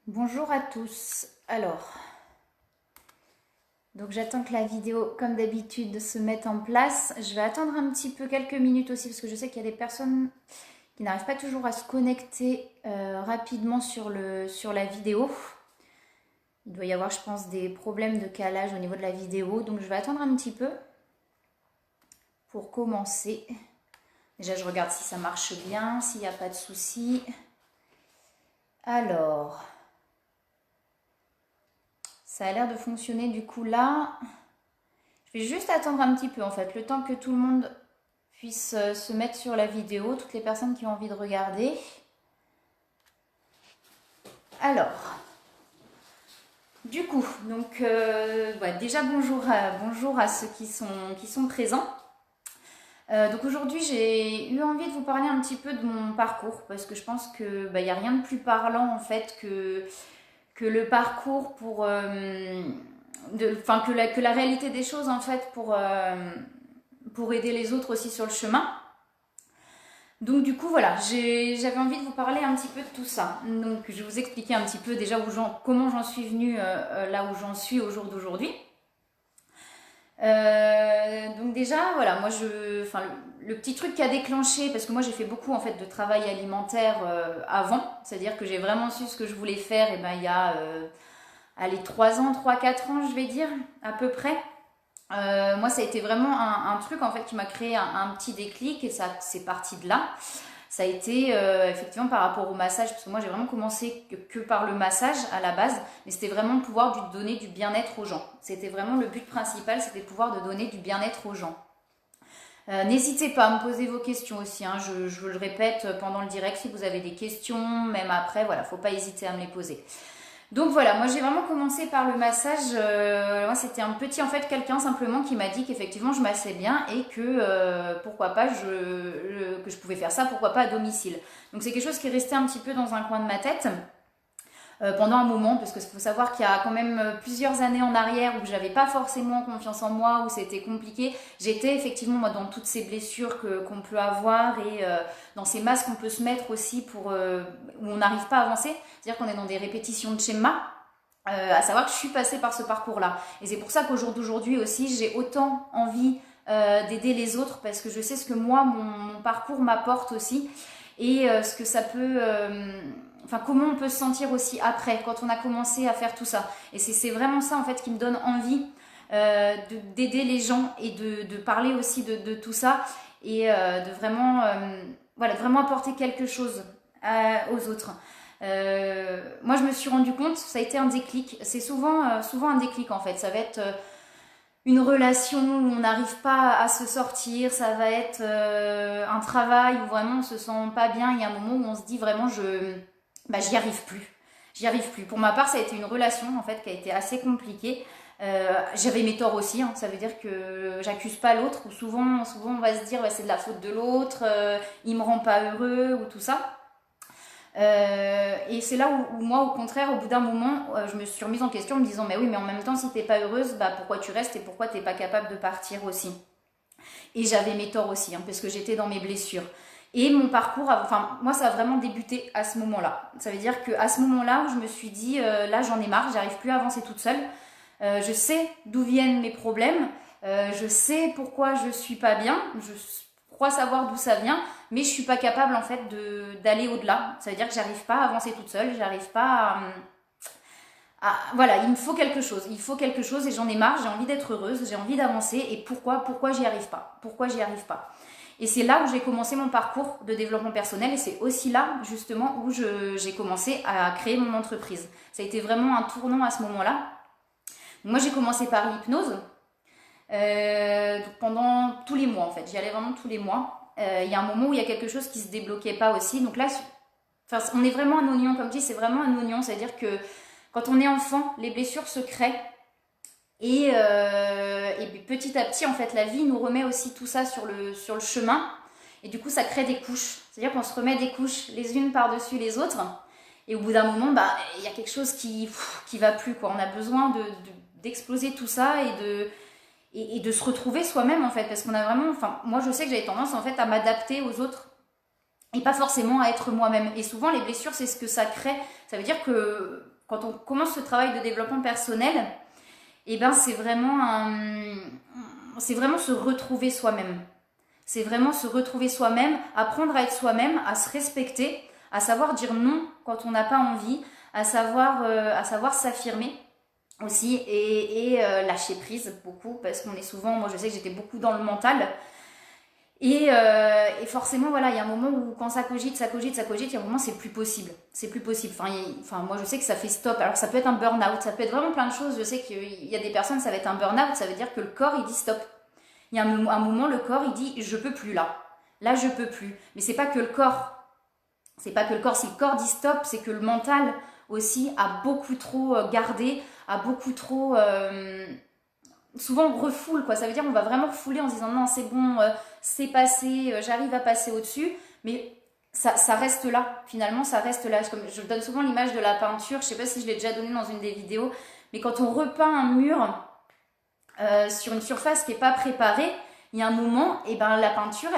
Bonjour à tous. Donc j'attends que la vidéo, comme d'habitude, se mette en place. Je vais attendre un petit peu, quelques minutes aussi, parce que je sais qu'il y a des personnes qui n'arrivent pas toujours à se connecter rapidement sur la vidéo. Il doit y avoir, je pense, des problèmes de calage au niveau de la vidéo. Donc je vais attendre un petit peu pour commencer. Déjà, je regarde si ça marche bien, s'il n'y a pas de soucis. Alors, ça a l'air de fonctionner du coup là. Je vais juste attendre un petit peu en fait, le temps que tout le monde puisse se mettre sur la vidéo, toutes les personnes qui ont envie de regarder. Alors, du coup, donc déjà bonjour à ceux qui sont présents. Donc aujourd'hui j'ai eu envie de vous parler un petit peu de mon parcours parce que je pense que il n'y a rien de plus parlant en fait que le parcours pour que la réalité des choses en fait pour aider les autres aussi sur le chemin. Donc du coup voilà, j'avais envie de vous parler un petit peu de tout ça. Donc je vais vous expliquer un petit peu déjà comment j'en suis venue là où j'en suis au jour d'aujourd'hui. Donc déjà voilà, moi le petit truc qui a déclenché, parce que moi j'ai fait beaucoup en fait de travail alimentaire avant, c'est-à-dire que j'ai vraiment su ce que je voulais faire et ben il y a allez 3 ans, 3-4 ans je vais dire à peu près. Moi ça a été vraiment un truc en fait qui m'a créé un petit déclic et ça c'est parti de là. Ça a été effectivement par rapport au massage, parce que moi j'ai vraiment commencé que par le massage à la base, mais c'était vraiment de pouvoir donner du bien-être aux gens. C'était vraiment le but principal, c'était de pouvoir de donner du bien-être aux gens. N'hésitez pas à me poser vos questions aussi, hein. Je vous le répète pendant le direct, si vous avez des questions, même après, voilà, faut pas hésiter à me les poser. Donc voilà, moi j'ai vraiment commencé par le massage. Moi c'était un petit en fait quelqu'un simplement qui m'a dit qu'effectivement je massais bien et que pourquoi pas que je pouvais faire ça, pourquoi pas à domicile. Donc c'est quelque chose qui est resté un petit peu dans un coin de ma tête pendant un moment, parce qu'il faut savoir qu'il y a quand même plusieurs années en arrière où j'avais pas forcément confiance en moi, où c'était compliqué. J'étais effectivement moi dans toutes ces blessures qu'on peut avoir et dans ces masques qu'on peut se mettre aussi où on n'arrive pas à avancer, c'est-à-dire qu'on est dans des répétitions de schémas. À savoir que je suis passée par ce parcours-là. Et c'est pour ça qu'au jour d'aujourd'hui aussi, j'ai autant envie d'aider les autres, parce que je sais ce que moi, mon parcours m'apporte aussi, et ce que ça peut... Enfin, comment on peut se sentir aussi après, quand on a commencé à faire tout ça. Et c'est vraiment ça, en fait, qui me donne envie d'aider les gens et de parler aussi de tout ça, et de vraiment, voilà, vraiment apporter quelque chose aux autres. Moi je me suis rendu compte, ça a été un déclic, c'est souvent un déclic en fait, ça va être une relation où on n'arrive pas à se sortir, ça va être un travail où vraiment on se sent pas bien, il y a un moment où on se dit vraiment j'y arrive plus, pour ma part ça a été une relation en fait qui a été assez compliquée. J'avais mes torts aussi, hein. Ça veut dire que j'accuse pas l'autre, ou souvent on va se dire ouais, c'est de la faute de l'autre, il me rend pas heureux ou tout ça. Et c'est là où moi, au contraire, au bout d'un moment, je me suis remise en question en me disant mais oui, mais en même temps, si t'es pas heureuse, bah pourquoi tu restes et pourquoi t'es pas capable de partir aussi. Et j'avais mes torts aussi, hein, parce que j'étais dans mes blessures. Et mon parcours, enfin moi, ça a vraiment débuté à ce moment-là. Ça veut dire qu'à ce moment-là, où je me suis dit là, j'en ai marre, j'arrive plus à avancer toute seule. Je sais d'où viennent mes problèmes, je sais pourquoi je suis pas bien, je crois savoir d'où ça vient, mais je suis pas capable en fait d'aller au-delà. Ça veut dire que j'arrive pas à avancer toute seule, j'arrive pas voilà, il me faut quelque chose et j'en ai marre, j'ai envie d'être heureuse, j'ai envie d'avancer, et pourquoi j'y arrive pas, et c'est là où j'ai commencé mon parcours de développement personnel, et c'est aussi là justement où j'ai commencé à créer mon entreprise. Ça a été vraiment un tournant à ce moment-là. Moi j'ai commencé par l'hypnose pendant tous les mois en fait, j'y allais vraiment tous les mois. Il y a un moment où il y a quelque chose qui se débloquait pas aussi, donc là on est vraiment un oignon, comme je dis, c'est vraiment un oignon, c'est à dire que quand on est enfant les blessures se créent, et petit à petit en fait la vie nous remet aussi tout ça sur le chemin, et du coup ça crée des couches, c'est à dire qu'on se remet des couches les unes par dessus les autres, et au bout d'un moment il y a quelque chose qui va plus quoi. On a besoin d'exploser tout ça et de se retrouver soi-même en fait, parce qu'on a vraiment, enfin moi je sais que j'avais tendance en fait à m'adapter aux autres et pas forcément à être moi-même, et souvent les blessures c'est ce que ça crée. Ça veut dire que quand on commence ce travail de développement personnel, et ben c'est vraiment se retrouver soi-même. C'est vraiment se retrouver soi-même, apprendre à être soi-même, à se respecter, à savoir dire non quand on n'a pas envie, à savoir s'affirmer aussi et lâcher prise beaucoup parce qu'on est souvent, moi je sais que j'étais beaucoup dans le mental et forcément voilà, il y a un moment où quand ça cogite, il y a un moment c'est plus possible, enfin moi je sais que ça fait stop, alors ça peut être un burn-out, ça peut être vraiment plein de choses, je sais qu'il y a des personnes ça va être un burn-out, ça veut dire que le corps il dit stop, il y a un moment le corps il dit je peux plus là je peux plus, mais c'est pas que le corps, si le corps dit stop, c'est que le mental aussi a beaucoup trop gardé, a beaucoup trop souvent on refoule quoi, ça veut dire on va vraiment refouler en se disant non c'est bon, c'est passé, j'arrive à passer au-dessus, mais ça reste là, finalement ça reste là. Comme je donne souvent l'image de la peinture, je sais pas si je l'ai déjà donné dans une des vidéos, mais quand on repeint un mur sur une surface qui n'est pas préparée, il y a un moment, et ben la peinture,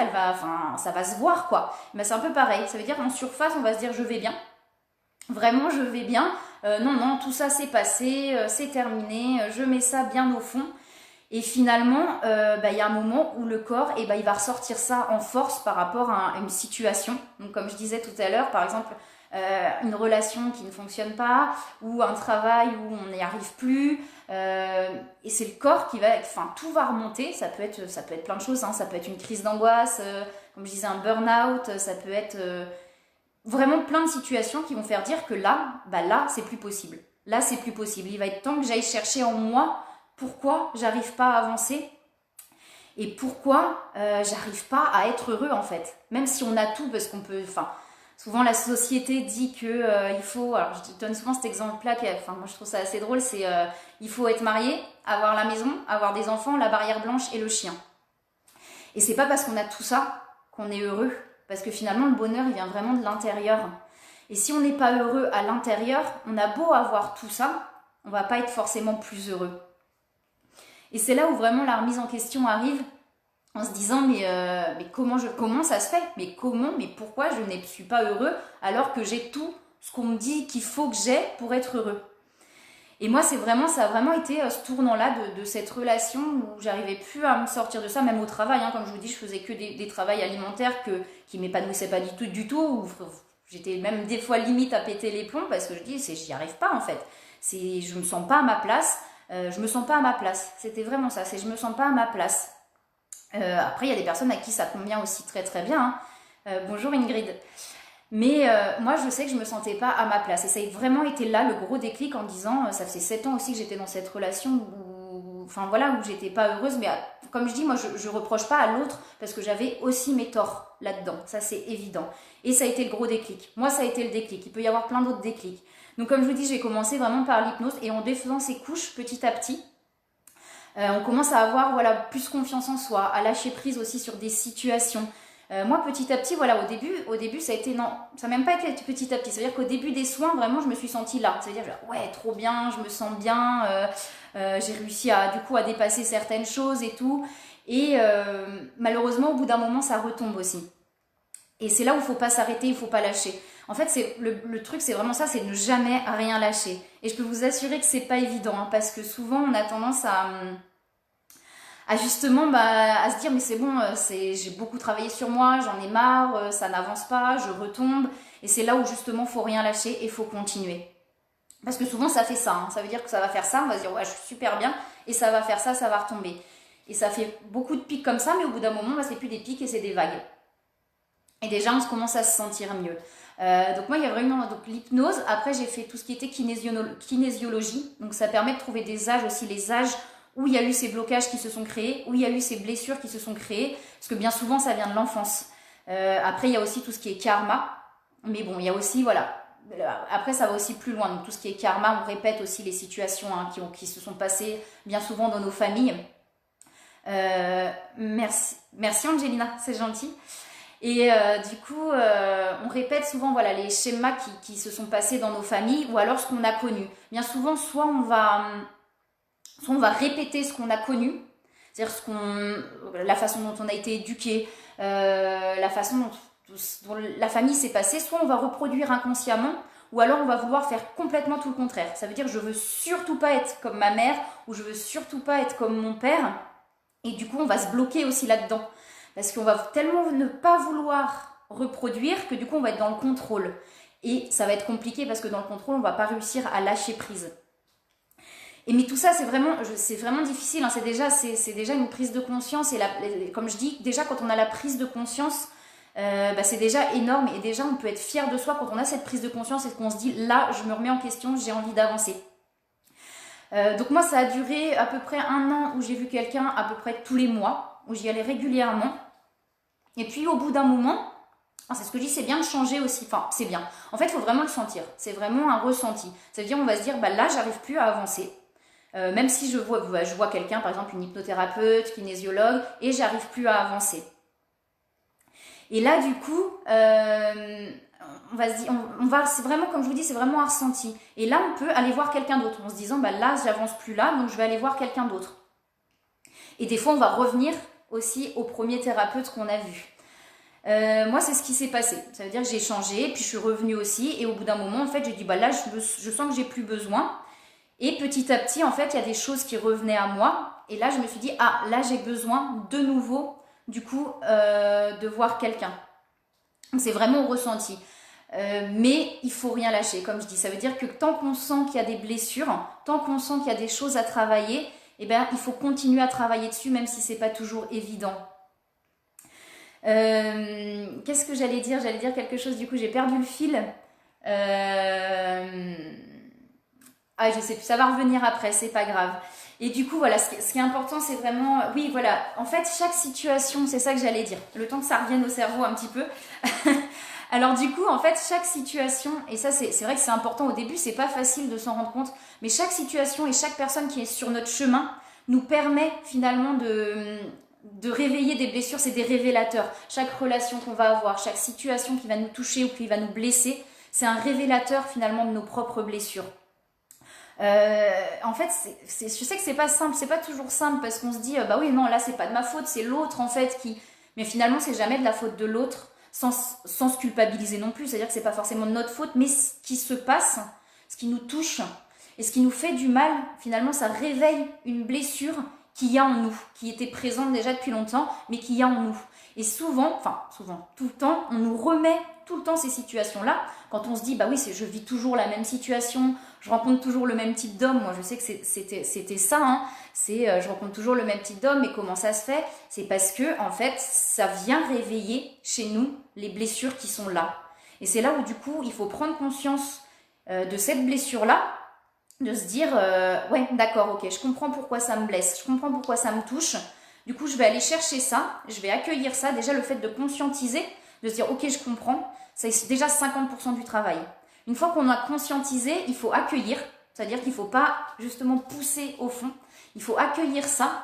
ça va se voir quoi. Mais c'est un peu pareil, ça veut dire qu'en surface, on va se dire je vais bien, vraiment je vais bien, non, tout ça c'est passé, c'est terminé, je mets ça bien au fond. Et finalement, il y a un moment où le corps, il va ressortir ça en force par rapport à une situation. Donc comme je disais tout à l'heure, par exemple, une relation qui ne fonctionne pas, ou un travail où on n'y arrive plus, et c'est le corps qui va, tout va remonter. Ça peut être plein de choses, hein. Ça peut être une crise d'angoisse, comme je disais, un burn-out, ça peut être vraiment plein de situations qui vont faire dire que là, c'est plus possible. Là, c'est plus possible. Il va être temps que j'aille chercher en moi pourquoi j'arrive pas à avancer et pourquoi j'arrive pas à être heureux en fait. Même si on a tout, parce qu'on peut, souvent la société dit que il faut, alors je donne souvent cet exemple-là, moi je trouve ça assez drôle, c'est il faut être marié, avoir la maison, avoir des enfants, la barrière blanche et le chien. Et c'est pas parce qu'on a tout ça qu'on est heureux, parce que finalement le bonheur il vient vraiment de l'intérieur. Et si on n'est pas heureux à l'intérieur, on a beau avoir tout ça, on va pas être forcément plus heureux. Et c'est là où vraiment la remise en question arrive, en se disant mais comment ça se fait, mais pourquoi je ne suis pas heureux alors que j'ai tout ce qu'on me dit qu'il faut que j'ai pour être heureux. Et moi ça a vraiment été ce tournant-là de cette relation où j'arrivais plus à me sortir de ça, même au travail, hein, comme je vous dis, je faisais que des travails alimentaires qui m'épanouissaient pas du tout, où j'étais même des fois limite à péter les plombs parce que je dis j'y arrive pas en fait, je me sens pas à ma place. Je me sens pas à ma place. C'était vraiment ça, je me sens pas à ma place. Après, il y a des personnes à qui ça convient aussi très très bien. Hein. Bonjour Ingrid. Mais moi, je sais que je me sentais pas à ma place. Et ça a vraiment été là le gros déclic en disant, ça faisait 7 ans aussi que j'étais dans cette relation où j'étais pas heureuse. Mais comme je dis, moi, je reproche pas à l'autre parce que j'avais aussi mes torts là-dedans. Ça, c'est évident. Et ça a été le gros déclic. Moi, ça a été le déclic. Il peut y avoir plein d'autres déclics. Donc comme je vous dis, j'ai commencé vraiment par l'hypnose et en défaisant ces couches petit à petit, on commence à avoir plus confiance en soi, à lâcher prise aussi sur des situations. Moi petit à petit, au début ça a été, non, ça n'a même pas été petit à petit, c'est-à-dire qu'au début des soins, vraiment je me suis sentie là, c'est-à-dire ouais trop bien, je me sens bien, j'ai réussi à dépasser certaines choses et tout, et malheureusement au bout d'un moment ça retombe aussi. Et c'est là où il ne faut pas s'arrêter, il ne faut pas lâcher. En fait, le truc, c'est vraiment ça, c'est ne jamais rien lâcher. Et je peux vous assurer que c'est pas évident, hein, parce que souvent, on a tendance à justement à se dire, mais c'est bon, j'ai beaucoup travaillé sur moi, j'en ai marre, ça n'avance pas, je retombe. Et c'est là où justement, il faut rien lâcher et il faut continuer. Parce que souvent, ça fait ça. Hein. Ça veut dire que ça va faire ça, on va se dire, ouais, je suis super bien, et ça va faire ça, ça va retomber. Et ça fait beaucoup de pics comme ça, mais au bout d'un moment, c'est plus des pics et c'est des vagues. Et déjà, on commence à se sentir mieux. Donc moi, il y a vraiment l'hypnose. Après, j'ai fait tout ce qui était kinésiologie. Donc ça permet de trouver des âges aussi, les âges où il y a eu ces blocages qui se sont créés, où il y a eu ces blessures qui se sont créées. Parce que bien souvent, ça vient de l'enfance. Après, il y a aussi tout ce qui est karma. Mais bon, il y a aussi, après, ça va aussi plus loin. Donc tout ce qui est karma, on répète aussi les situations qui se sont passées bien souvent dans nos familles. Merci Angelina, c'est gentil. Et on répète souvent les schémas qui se sont passés dans nos familles ou alors ce qu'on a connu. Bien souvent, soit on va répéter ce qu'on a connu, c'est-à-dire la façon dont on a été éduqué, la façon dont la famille s'est passée, soit on va reproduire inconsciemment ou alors on va vouloir faire complètement tout le contraire. Ça veut dire que je veux surtout pas être comme ma mère ou je veux surtout pas être comme mon père. Et du coup, on va se bloquer aussi là-dedans. Parce qu'on va tellement ne pas vouloir reproduire que du coup, on va être dans le contrôle. Et ça va être compliqué parce que dans le contrôle, on ne va pas réussir à lâcher prise. Et mais tout ça, c'est vraiment difficile. Hein. C'est déjà une prise de conscience. Et comme je dis, déjà quand on a la prise de conscience, c'est déjà énorme. Et déjà, on peut être fier de soi quand on a cette prise de conscience et qu'on se dit, là, je me remets en question, j'ai envie d'avancer. Donc moi, ça a duré à peu près 1 an où j'ai vu quelqu'un à peu près tous les mois, où j'y allais régulièrement. Et puis au bout d'un moment, c'est ce que je dis, c'est bien de changer aussi. Enfin, c'est bien. En fait, il faut vraiment le sentir. C'est vraiment un ressenti. Ça veut dire, on va se dire, là, j'arrive plus à avancer. Même si je vois quelqu'un, par exemple une hypnothérapeute, kinésiologue, et j'arrive plus à avancer. Et là, du coup, on va se dire, c'est vraiment, comme je vous dis, c'est vraiment un ressenti. Et là, on peut aller voir quelqu'un d'autre en se disant, là, j'avance plus là, donc je vais aller voir quelqu'un d'autre. Et des fois, on va revenir aussi au premier thérapeute qu'on a vu. Moi, c'est ce qui s'est passé. Ça veut dire que j'ai changé, puis je suis revenue aussi, et au bout d'un moment, en fait, j'ai dit, là, je sens que j'ai plus besoin. Et petit à petit, en fait, il y a des choses qui revenaient à moi. Et là, je me suis dit, là, j'ai besoin de nouveau, du coup, de voir quelqu'un. C'est vraiment au ressenti. Mais il faut rien lâcher, comme je dis. Ça veut dire que tant qu'on sent qu'il y a des blessures, tant qu'on sent qu'il y a des choses à travailler, il faut continuer à travailler dessus, même si c'est pas toujours évident. Qu'est-ce que j'allais dire? J'allais dire quelque chose, du coup, j'ai perdu le fil. Je sais plus, ça va revenir après, c'est pas grave. Et du coup, voilà, ce qui est important, c'est vraiment... Oui, voilà, en fait, chaque situation, c'est ça que j'allais dire. Le temps que ça revienne au cerveau un petit peu. Alors du coup, en fait, chaque situation, et ça, c'est vrai que c'est important au début, c'est pas facile de s'en rendre compte, mais chaque situation et chaque personne qui est sur notre chemin nous permet finalement de réveiller des blessures, c'est des révélateurs. Chaque relation qu'on va avoir, chaque situation qui va nous toucher ou qui va nous blesser, c'est un révélateur finalement de nos propres blessures. En fait, je sais que c'est pas simple, c'est pas toujours simple parce qu'on se dit, oui, non, là, c'est pas de ma faute, c'est l'autre en fait qui... Mais finalement, c'est jamais de la faute de l'autre sans se culpabiliser non plus. C'est-à-dire que c'est pas forcément de notre faute, mais ce qui se passe, ce qui nous touche et ce qui nous fait du mal, finalement, ça réveille une blessure qu'il y a en nous, qui était présente déjà depuis longtemps, mais qu'il y a en nous. Et souvent, tout le temps, on nous remet tout le temps ces situations-là. Quand on se dit, oui, je vis toujours la même situation, je rencontre toujours le même type d'homme. Moi, je sais que c'était ça. Hein. Je rencontre toujours le même type d'homme. Mais comment ça se fait? C'est parce que, en fait, ça vient réveiller chez nous les blessures qui sont là. Et c'est là où, du coup, il faut prendre conscience de cette blessure-là, de se dire, ouais, d'accord, ok, je comprends pourquoi ça me blesse, je comprends pourquoi ça me touche. Du coup, je vais aller chercher ça, je vais accueillir ça. Déjà, le fait de conscientiser, de se dire, ok, je comprends, c'est déjà 50% du travail. Une fois qu'on a conscientisé, il faut accueillir, c'est-à-dire qu'il ne faut pas justement pousser au fond, il faut accueillir ça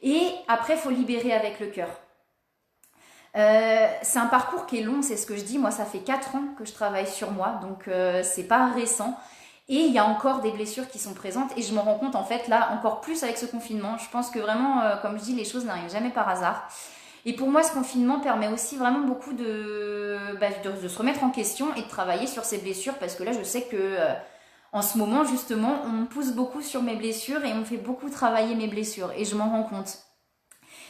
et après, il faut libérer avec le cœur. C'est un parcours qui est long, c'est ce que je dis. Moi, ça fait 4 ans que je travaille sur moi, donc c'est pas récent. Et il y a encore des blessures qui sont présentes et je me rends compte en fait là encore plus avec ce confinement. Je pense que vraiment, comme je dis, les choses n'arrivent jamais par hasard. Et pour moi, ce confinement permet aussi vraiment beaucoup de se remettre en question et de travailler sur ces blessures parce que là, je sais que en ce moment, justement, on me pousse beaucoup sur mes blessures et on me fait beaucoup travailler mes blessures et je m'en rends compte.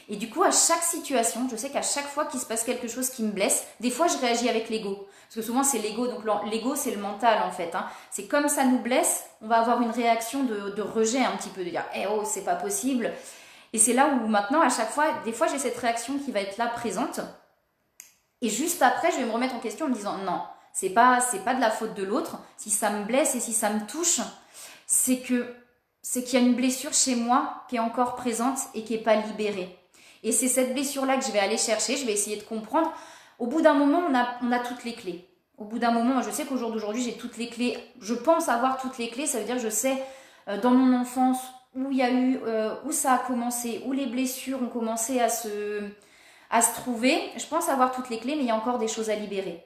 Et du coup, à chaque situation, je sais qu'à chaque fois qu'il se passe quelque chose qui me blesse, des fois, je réagis avec l'ego. Parce que souvent, c'est l'ego. Donc, l'ego, c'est le mental, en fait. Hein. C'est comme ça nous blesse, on va avoir une réaction de rejet un petit peu, de dire « Eh oh, c'est pas possible ». Et c'est là où maintenant, à chaque fois, des fois, j'ai cette réaction qui va être là, présente. Et juste après, je vais me remettre en question en me disant « Non, c'est pas de la faute de l'autre. Si ça me blesse et si ça me touche, c'est qu'il y a une blessure chez moi qui est encore présente et qui n'est pas libérée. » Et c'est cette blessure-là que je vais aller chercher, je vais essayer de comprendre. Au bout d'un moment, on a toutes les clés. Au bout d'un moment, je sais qu'au jour d'aujourd'hui, j'ai toutes les clés. Je pense avoir toutes les clés, ça veut dire que je sais dans mon enfance où il y a eu, où ça a commencé, où les blessures ont commencé à se trouver. Je pense avoir toutes les clés, mais il y a encore des choses à libérer.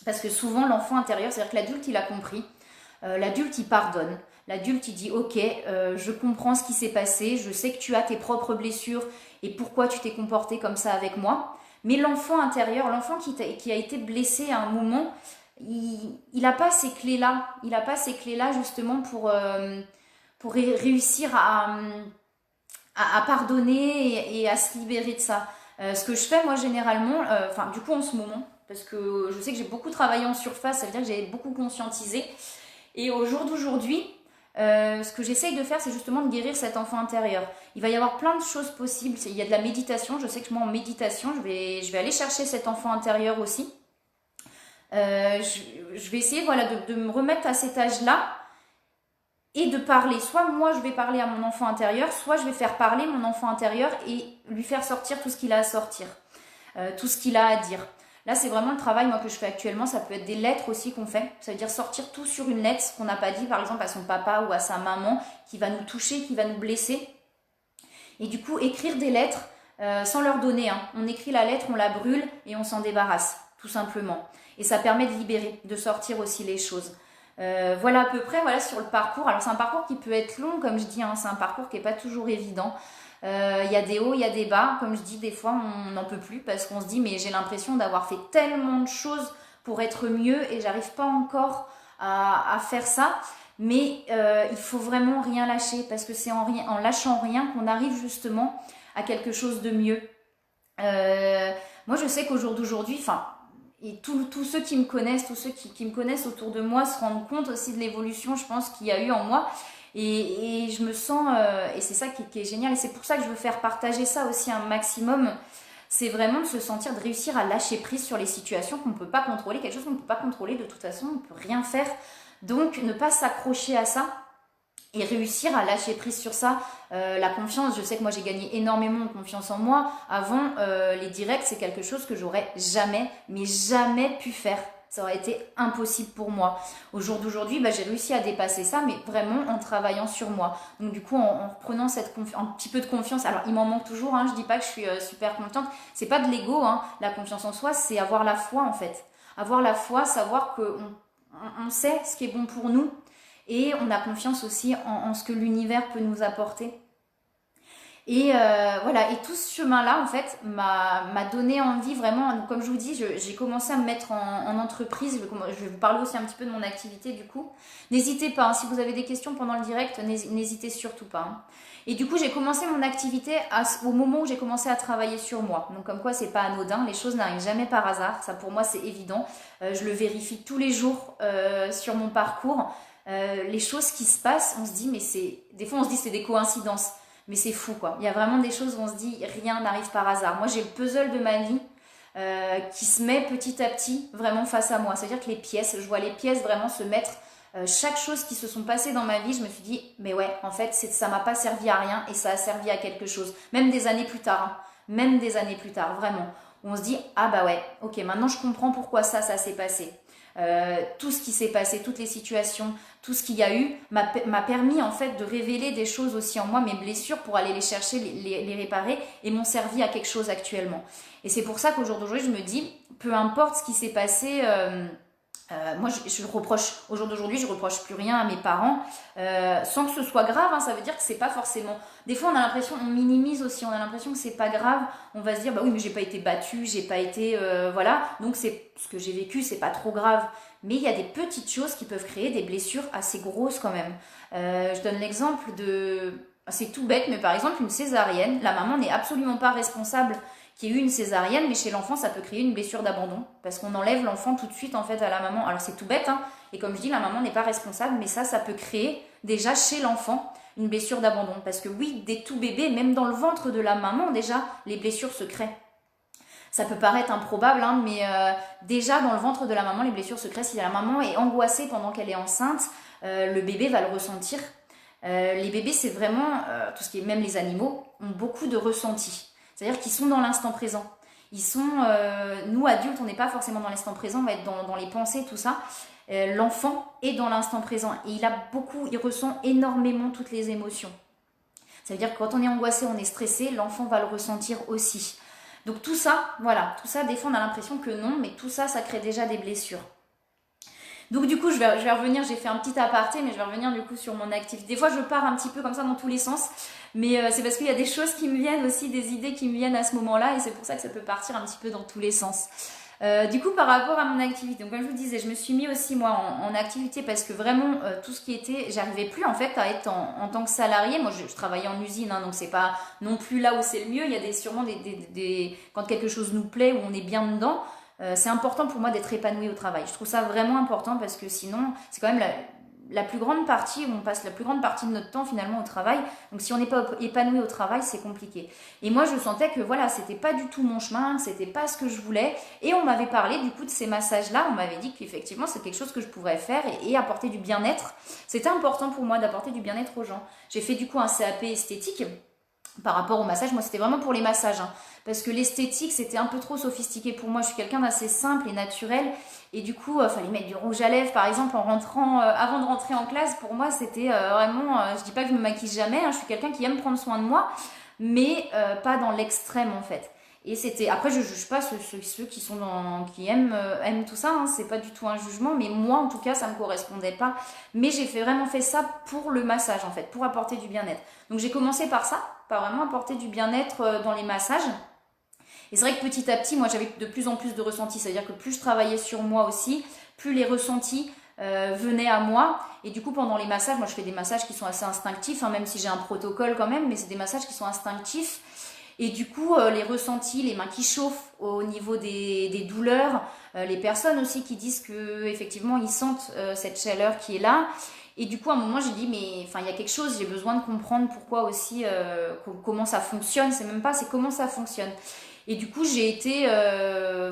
Parce que souvent, l'enfant intérieur, c'est-à-dire que l'adulte, il a compris. L'adulte, il pardonne. L'adulte, il dit « Ok, je comprends ce qui s'est passé, je sais que tu as tes propres blessures et pourquoi tu t'es comporté comme ça avec moi. » Mais l'enfant intérieur, l'enfant qui a été blessé à un moment, il a pas ces clés-là. Il n'a pas ces clés-là justement pour réussir à pardonner et à se libérer de ça. Ce que je fais moi généralement, enfin du coup en ce moment, parce que je sais que j'ai beaucoup travaillé en surface, ça veut dire que j'ai beaucoup conscientisé. Et au jour d'aujourd'hui, ce que j'essaye de faire, c'est justement de guérir cet enfant intérieur. Il va y avoir plein de choses possibles. Il y a de la méditation. Je sais que moi, en méditation, je vais aller chercher cet enfant intérieur aussi. Je vais essayer voilà, de me remettre à cet âge-là et de parler. Soit moi, je vais parler à mon enfant intérieur, soit je vais faire parler mon enfant intérieur et lui faire sortir tout ce qu'il a à sortir, tout ce qu'il a à dire. Là, c'est vraiment le travail moi, que je fais actuellement. Ça peut être des lettres aussi qu'on fait. Ça veut dire sortir tout sur une lettre, ce qu'on n'a pas dit, par exemple, à son papa ou à sa maman, qui va nous toucher, qui va nous blesser. Et du coup, écrire des lettres sans leur donner. Hein. On écrit la lettre, on la brûle et on s'en débarrasse, tout simplement. Et ça permet de libérer, de sortir aussi les choses. Voilà à peu près voilà, sur le parcours. Alors, c'est un parcours qui peut être long, comme je dis. Hein. C'est un parcours qui n'est pas toujours évident. Y a des hauts, il y a des bas. Comme je dis, des fois, on n'en peut plus parce qu'on se dit, mais j'ai l'impression d'avoir fait tellement de choses pour être mieux et j'arrive pas encore à faire ça. Mais il faut vraiment rien lâcher parce que c'est en lâchant rien qu'on arrive justement à quelque chose de mieux. Moi, je sais qu'au jour d'aujourd'hui, enfin, et tous ceux qui me connaissent, tous ceux qui me connaissent autour de moi se rendent compte aussi de l'évolution, je pense, qu'il y a eu en moi. Et je me sens, et c'est ça qui est génial, et c'est pour ça que je veux faire partager ça aussi un maximum, c'est vraiment de se sentir, de réussir à lâcher prise sur les situations qu'on ne peut pas contrôler, quelque chose qu'on ne peut pas contrôler, de toute façon, on ne peut rien faire. Donc, ne pas s'accrocher à ça et réussir à lâcher prise sur ça. La confiance, je sais que moi j'ai gagné énormément de confiance en moi. Avant, les directs, c'est quelque chose que j'aurais jamais, mais jamais pu faire. Ça aurait été impossible pour moi. Au jour d'aujourd'hui, j'ai réussi à dépasser ça, mais vraiment en travaillant sur moi. Donc du coup, en reprenant un petit peu de confiance. Alors, il m'en manque toujours, hein, je dis pas que je suis super contente. C'est pas de l'ego, hein. La confiance en soi, c'est avoir la foi en fait. Avoir la foi, savoir qu'on sait ce qui est bon pour nous et on a confiance aussi en ce que l'univers peut nous apporter. Et voilà, et tout ce chemin-là, en fait, m'a donné envie vraiment, donc, comme je vous dis, j'ai commencé à me mettre en entreprise, je vais vous parler aussi un petit peu de mon activité du coup. N'hésitez pas, hein, si vous avez des questions pendant le direct, n'hésitez surtout pas. Hein. Et du coup, j'ai commencé mon activité au moment où j'ai commencé à travailler sur moi. Donc comme quoi, c'est pas anodin, les choses n'arrivent jamais par hasard, ça pour moi c'est évident. Je le vérifie tous les jours sur mon parcours. Les choses qui se passent, on se dit, mais des fois on se dit c'est des coïncidences. Mais c'est fou quoi, il y a vraiment des choses où on se dit rien n'arrive par hasard. Moi j'ai le puzzle de ma vie qui se met petit à petit vraiment face à moi. C'est-à-dire que je vois les pièces vraiment se mettre, chaque chose qui se sont passées dans ma vie, je me suis dit mais ouais en fait ça m'a pas servi à rien et ça a servi à quelque chose. Même des années plus tard, hein. Même des années plus tard vraiment. Où on se dit ah bah ouais, ok maintenant je comprends pourquoi ça s'est passé. Tout ce qui s'est passé, toutes les situations, tout ce qu'il y a eu m'a permis en fait de révéler des choses aussi en moi, mes blessures pour aller les chercher, les réparer et m'ont servi à quelque chose actuellement. Et c'est pour ça qu'au jour d'aujourd'hui je me dis, peu importe ce qui s'est passé, moi je reproche, au jour d'aujourd'hui je reproche plus rien à mes parents sans que ce soit grave, hein, ça veut dire que c'est pas forcément, des fois on a l'impression, on minimise aussi, on a l'impression que c'est pas grave, on va se dire bah oui mais j'ai pas été battue, j'ai pas été voilà, donc c'est ce que j'ai vécu, c'est pas trop grave, mais il y a des petites choses qui peuvent créer des blessures assez grosses quand même. Je donne l'exemple c'est tout bête, mais par exemple une césarienne, la maman n'est absolument pas responsable qu'il y ait eu une césarienne, mais chez l'enfant, ça peut créer une blessure d'abandon, parce qu'on enlève l'enfant tout de suite en fait à la maman. Alors c'est tout bête, hein, et comme je dis, la maman n'est pas responsable, mais ça peut créer déjà chez l'enfant une blessure d'abandon. Parce que oui, des tout bébés, même dans le ventre de la maman, déjà, les blessures se créent. Ça peut paraître improbable, hein, mais déjà dans le ventre de la maman, les blessures se créent. Si la maman est angoissée pendant qu'elle est enceinte, le bébé va le ressentir. Les bébés, c'est vraiment, tout ce qui est, même les animaux, ont beaucoup de ressentis. C'est-à-dire qu'ils sont dans l'instant présent. Nous adultes, on n'est pas forcément dans l'instant présent, on va être dans les pensées, tout ça. L'enfant est dans l'instant présent et il ressent énormément toutes les émotions. Ça veut dire que quand on est angoissé, on est stressé, l'enfant va le ressentir aussi. Donc tout ça, voilà, tout ça, des fois on a l'impression que non, mais tout ça, ça crée déjà des blessures. Donc du coup, je vais revenir, j'ai fait un petit aparté, mais je vais revenir du coup sur mon activité. Des fois, je pars un petit peu comme ça dans tous les sens, mais c'est parce qu'il y a des choses qui me viennent aussi, des idées qui me viennent à ce moment-là, et c'est pour ça que ça peut partir un petit peu dans tous les sens. Du coup, par rapport à mon activité, donc comme je vous disais, je me suis mis aussi moi en activité parce que vraiment tout ce qui était, j'arrivais plus en fait à être en tant que salarié. Moi, je travaillais en usine, hein, donc c'est pas non plus là où c'est le mieux. Il y a sûrement quand quelque chose nous plaît, où on est bien dedans. C'est important pour moi d'être épanoui au travail. Je trouve ça vraiment important parce que sinon, c'est quand même la plus grande partie, où on passe la plus grande partie de notre temps finalement au travail. Donc si on n'est pas épanoui au travail, c'est compliqué. Et moi, je sentais que voilà, c'était pas du tout mon chemin, c'était pas ce que je voulais. Et on m'avait parlé du coup de ces massages-là. On m'avait dit qu'effectivement, c'est quelque chose que je pourrais faire et apporter du bien-être. C'était important pour moi d'apporter du bien-être aux gens. J'ai fait du coup un CAP esthétique. Par rapport au massage, moi c'était vraiment pour les massages, hein, parce que l'esthétique c'était un peu trop sophistiqué pour moi. Je suis quelqu'un d'assez simple et naturel, et du coup fallait mettre du rouge à lèvres par exemple en rentrant, avant de rentrer en classe. Pour moi c'était vraiment, je dis pas que je me maquille jamais, hein, je suis quelqu'un qui aime prendre soin de moi, mais pas dans l'extrême en fait. Et c'était, après je juge pas ceux qui sont aiment tout ça, hein, c'est pas du tout un jugement, mais moi en tout cas ça me correspondait pas. Mais j'ai vraiment fait ça pour le massage en fait, pour apporter du bien-être. Donc j'ai commencé par ça, par vraiment apporter du bien-être dans les massages. Et c'est vrai que petit à petit, moi j'avais de plus en plus de ressentis, c'est-à-dire que plus je travaillais sur moi aussi, plus les ressentis venaient à moi. Et du coup pendant les massages, moi je fais des massages qui sont assez instinctifs, hein, même si j'ai un protocole quand même, mais c'est des massages qui sont instinctifs. Et du coup, les ressentis, les mains qui chauffent au niveau des douleurs, les personnes aussi qui disent que effectivement ils sentent cette chaleur qui est là. Et du coup, à un moment, j'ai dit, mais enfin, il y a quelque chose, j'ai besoin de comprendre pourquoi aussi, comment ça fonctionne. C'est même pas, c'est comment ça fonctionne. Et du coup, j'ai été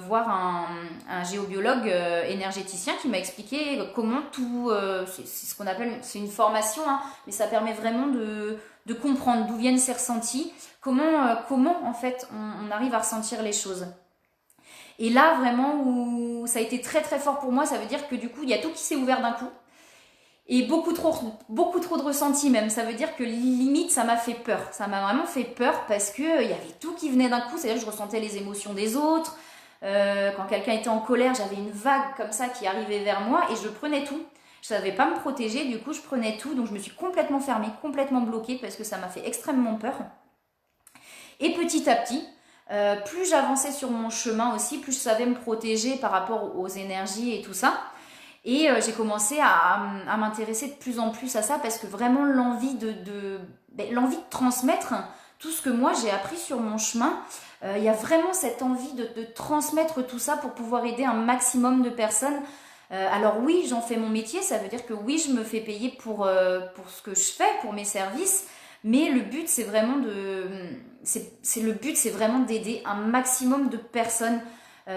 voir un géobiologue énergéticien qui m'a expliqué comment tout, c'est ce qu'on appelle, c'est une formation, hein, mais ça permet vraiment de comprendre d'où viennent ces ressentis, comment en fait on arrive à ressentir les choses. Et là, vraiment, où ça a été très très fort pour moi, ça veut dire que du coup, il y a tout qui s'est ouvert d'un coup. Et beaucoup trop de ressentis même. Ça veut dire que limite, ça m'a fait peur. Ça m'a vraiment fait peur parce que il y avait tout qui venait d'un coup. C'est-à-dire que je ressentais les émotions des autres. Quand quelqu'un était en colère, j'avais une vague comme ça qui arrivait vers moi et je prenais tout. Je savais pas me protéger, du coup je prenais tout. Donc je me suis complètement fermée, complètement bloquée parce que ça m'a fait extrêmement peur. Et petit à petit, plus j'avançais sur mon chemin aussi, plus je savais me protéger par rapport aux énergies et tout ça. Et j'ai commencé à m'intéresser de plus en plus à ça parce que vraiment l'envie l'envie de transmettre tout ce que moi j'ai appris sur mon chemin, il y a vraiment cette envie de transmettre tout ça pour pouvoir aider un maximum de personnes. Alors oui, j'en fais mon métier, ça veut dire que oui, je me fais payer pour ce que je fais, pour mes services, mais le but c'est vraiment c'est vraiment d'aider un maximum de personnes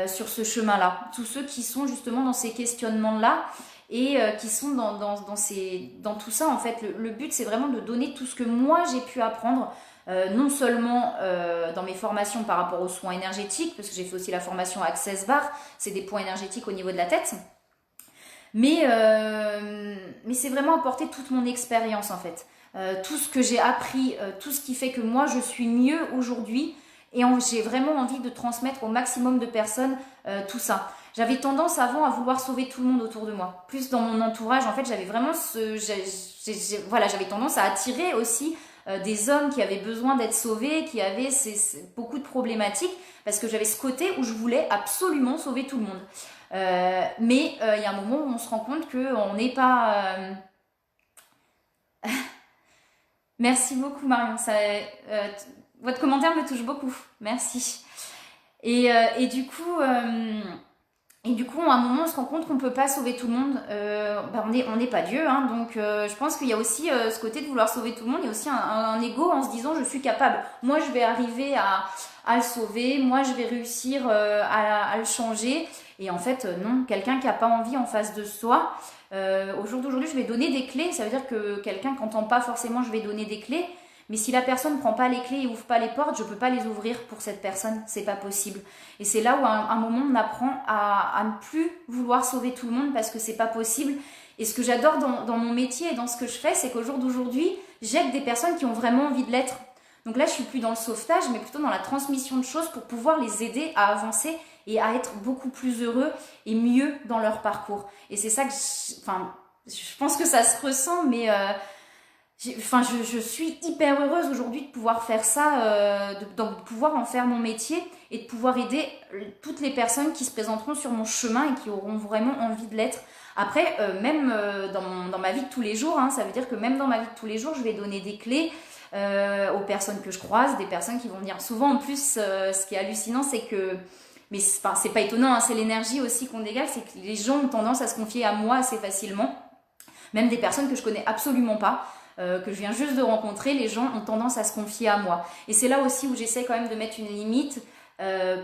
sur ce chemin-là. Tous ceux qui sont justement dans ces questionnements-là et qui sont dans tout ça, en fait. Le but, c'est vraiment de donner tout ce que moi, j'ai pu apprendre, non seulement dans mes formations par rapport aux soins énergétiques, parce que j'ai fait aussi la formation Access Bar, c'est des points énergétiques au niveau de la tête, mais c'est vraiment apporter toute mon expérience, en fait. Tout ce que j'ai appris, tout ce qui fait que moi, je suis mieux aujourd'hui. Et j'ai vraiment envie de transmettre au maximum de personnes tout ça. J'avais tendance avant à vouloir sauver tout le monde autour de moi. Plus dans mon entourage, en fait, j'avais vraiment voilà, j'avais tendance à attirer aussi des hommes qui avaient besoin d'être sauvés, qui avaient beaucoup de problématiques, parce que j'avais ce côté où je voulais absolument sauver tout le monde. Mais il y a un moment où on se rend compte qu'on n'est pas... Merci beaucoup Marion, votre commentaire me touche beaucoup, merci. Et du coup, à un moment, on se rend compte qu'on ne peut pas sauver tout le monde. On n'est pas Dieu, hein, donc je pense qu'il y a aussi ce côté de vouloir sauver tout le monde. Il y a aussi un ego en se disant je suis capable. Moi, je vais arriver à le sauver. Moi, je vais réussir à le changer. Et en fait, non, quelqu'un qui n'a pas envie en face de soi. Au jour d'aujourd'hui, je vais donner des clés. Ça veut dire que quelqu'un qui n'entend pas forcément, je vais donner des clés. Mais si la personne ne prend pas les clés et ouvre pas les portes, je ne peux pas les ouvrir pour cette personne. C'est pas possible. Et c'est là où à un moment on apprend à ne plus vouloir sauver tout le monde parce que c'est pas possible. Et ce que j'adore dans mon métier et dans ce que je fais, c'est qu'au jour d'aujourd'hui, j'aide des personnes qui ont vraiment envie de l'être. Donc là, je suis plus dans le sauvetage, mais plutôt dans la transmission de choses pour pouvoir les aider à avancer et à être beaucoup plus heureux et mieux dans leur parcours. Et c'est ça que je pense que ça se ressent, mais je suis hyper heureuse aujourd'hui de pouvoir faire ça, de pouvoir en faire mon métier et de pouvoir aider toutes les personnes qui se présenteront sur mon chemin et qui auront vraiment envie de l'être. Après, même dans ma vie de tous les jours, hein, ça veut dire que même dans ma vie de tous les jours, je vais donner des clés aux personnes que je croise, des personnes qui vont venir. Souvent, en plus, ce qui est hallucinant, c'est que, mais c'est pas étonnant, hein, c'est l'énergie aussi qu'on dégage, c'est que les gens ont tendance à se confier à moi assez facilement. Même des personnes que je connais absolument pas, que je viens juste de rencontrer, les gens ont tendance à se confier à moi. Et c'est là aussi où j'essaie quand même de mettre une limite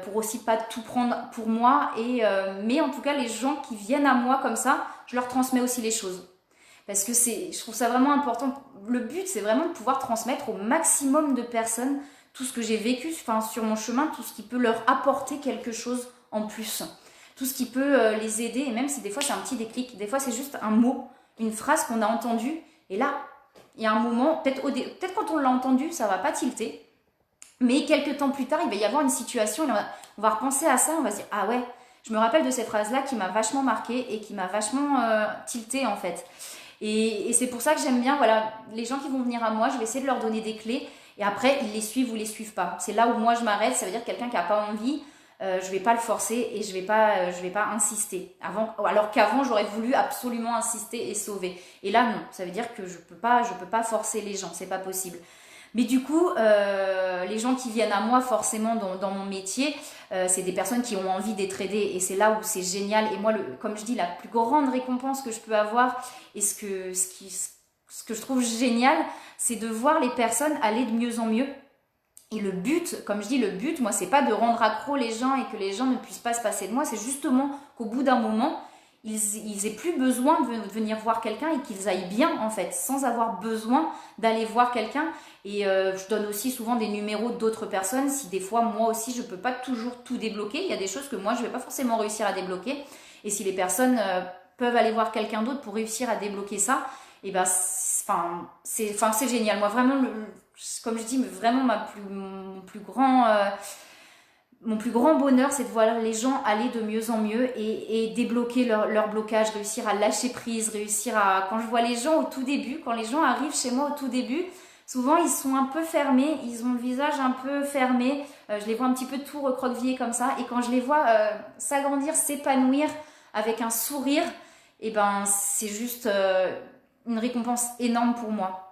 pour aussi pas tout prendre pour moi. Mais en tout cas, les gens qui viennent à moi comme ça, je leur transmets aussi les choses. Parce que je trouve ça vraiment important. Le but, c'est vraiment de pouvoir transmettre au maximum de personnes tout ce que j'ai vécu sur mon chemin, tout ce qui peut leur apporter quelque chose en plus. Tout ce qui peut les aider. Et même si des fois c'est un petit déclic, des fois c'est juste un mot, une phrase qu'on a entendue. Et là, il y a un moment, peut-être quand on l'a entendu, ça va pas tilter. Mais quelques temps plus tard, il va y avoir une situation, on va repenser à ça, on va se dire, ah ouais, je me rappelle de cette phrase-là qui m'a vachement marquée et qui m'a vachement tilté en fait. Et c'est pour ça que j'aime bien, voilà, les gens qui vont venir à moi, je vais essayer de leur donner des clés et après, ils les suivent ou les suivent pas. C'est là où moi je m'arrête, ça veut dire quelqu'un qui n'a pas envie, je vais pas le forcer et je vais pas insister. Alors qu'avant, j'aurais voulu absolument insister et sauver. Et là, non, ça veut dire que je peux pas forcer les gens, c'est pas possible. Mais du coup, les gens qui viennent à moi forcément dans mon métier, c'est des personnes qui ont envie d'être aidées et c'est là où c'est génial. Et moi, comme je dis, la plus grande récompense que je peux avoir et ce que je trouve génial, c'est de voir les personnes aller de mieux en mieux. Et le but, comme je dis, le but, moi, c'est pas de rendre accro les gens et que les gens ne puissent pas se passer de moi, c'est justement qu'au bout d'un moment, ils aient plus besoin de venir voir quelqu'un et qu'ils aillent bien en fait, sans avoir besoin d'aller voir quelqu'un. Et je donne aussi souvent des numéros d'autres personnes si des fois moi aussi je peux pas toujours tout débloquer. Il y a des choses que moi je vais pas forcément réussir à débloquer. Et si les personnes peuvent aller voir quelqu'un d'autre pour réussir à débloquer ça, et ben c'est génial. Moi vraiment, comme je dis, vraiment mon plus grand bonheur, c'est de voir les gens aller de mieux en mieux et débloquer leur blocage, réussir à lâcher prise, réussir à... Quand je vois les gens au tout début, quand les gens arrivent chez moi au tout début, souvent ils sont un peu fermés, ils ont le visage un peu fermé, je les vois un petit peu tout recroquevillés comme ça, et quand je les vois s'agrandir, s'épanouir avec un sourire, et ben c'est juste une récompense énorme pour moi.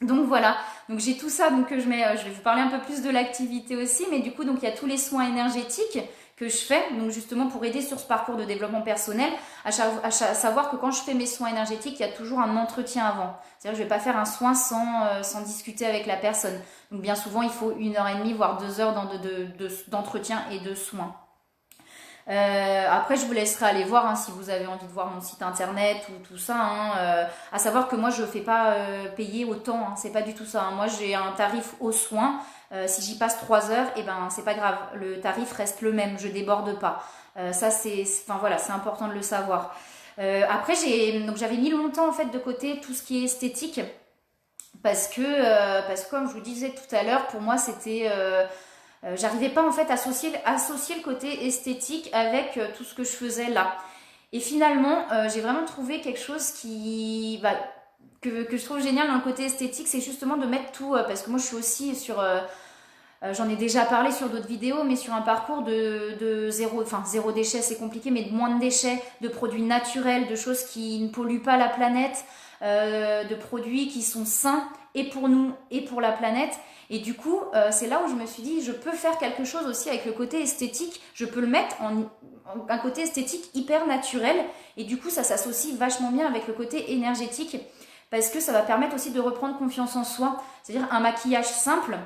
Donc voilà, donc j'ai tout ça, donc je vais vous parler un peu plus de l'activité aussi, mais du coup donc il y a tous les soins énergétiques que je fais, donc justement pour aider sur ce parcours de développement personnel, à savoir que quand je fais mes soins énergétiques, il y a toujours un entretien avant. C'est-à-dire que je ne vais pas faire un soin sans discuter avec la personne. Donc bien souvent il faut 1h30 voire 2 heures d'entretien et de soins. Après, je vous laisserai aller voir hein, si vous avez envie de voir mon site internet ou tout ça. Hein, à savoir que moi, je ne fais pas payer autant. Hein, c'est pas du tout ça. Hein. Moi, j'ai un tarif aux soins. Si j'y passe 3 heures, et ben c'est pas grave. Le tarif reste le même. Je déborde pas. Ça, voilà, c'est important de le savoir. Après, j'avais mis longtemps en fait de côté tout ce qui est esthétique parce que comme je vous disais tout à l'heure, pour moi, c'était j'arrivais pas en fait à associer le côté esthétique avec tout ce que je faisais là. Et finalement, j'ai vraiment trouvé quelque chose que je trouve génial dans le côté esthétique, c'est justement de mettre tout, parce que moi je suis aussi sur, j'en ai déjà parlé sur d'autres vidéos, mais sur un parcours de zéro déchet, c'est compliqué, mais de moins de déchets, de produits naturels, de choses qui ne polluent pas la planète, de produits qui sont sains et pour nous et pour la planète. Et du coup, c'est là où je me suis dit, je peux faire quelque chose aussi avec le côté esthétique. Je peux le mettre en un côté esthétique hyper naturel. Et du coup, ça s'associe vachement bien avec le côté énergétique parce que ça va permettre aussi de reprendre confiance en soi. C'est-à-dire un maquillage simple.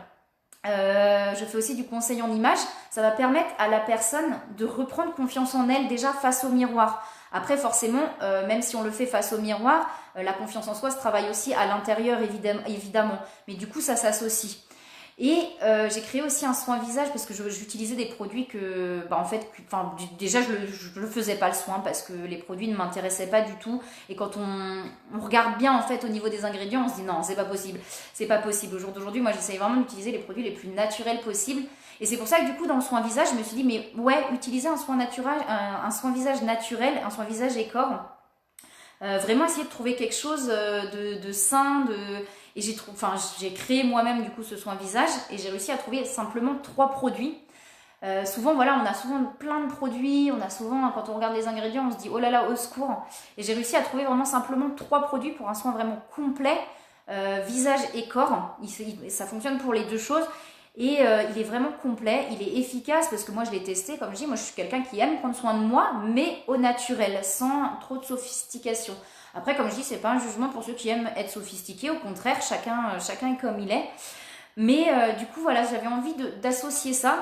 Je fais aussi du conseil en images. Ça va permettre à la personne de reprendre confiance en elle déjà face au miroir. Après, forcément, même si on le fait face au miroir, la confiance en soi se travaille aussi à l'intérieur, évidemment. Mais du coup, ça s'associe. Et j'ai créé aussi un soin visage parce que j'utilisais des produits que, déjà je le faisais pas le soin parce que les produits ne m'intéressaient pas du tout. Et quand on regarde bien en fait au niveau des ingrédients, on se dit non, c'est pas possible. C'est pas possible. Au jour d'aujourd'hui, moi j'essaye vraiment d'utiliser les produits les plus naturels possibles. Et c'est pour ça que du coup dans le soin visage, je me suis dit mais ouais, utiliser un soin visage naturel, un soin visage et corps. Vraiment essayer de trouver quelque chose de sain, et j'ai créé moi-même du coup ce soin visage et j'ai réussi à trouver simplement 3 produits. Souvent, voilà, on a souvent plein de produits, on a souvent, quand on regarde les ingrédients, on se dit oh là là, au secours. Et j'ai réussi à trouver vraiment simplement 3 produits pour un soin vraiment complet, visage et corps. Ça fonctionne pour les deux choses. Et il est vraiment complet, il est efficace parce que moi je l'ai testé, comme je dis, moi je suis quelqu'un qui aime prendre soin de moi, mais au naturel, sans trop de sophistication. Après, comme je dis, c'est pas un jugement pour ceux qui aiment être sophistiqués, au contraire, chacun est comme il est. Mais du coup, voilà, j'avais envie d'associer ça.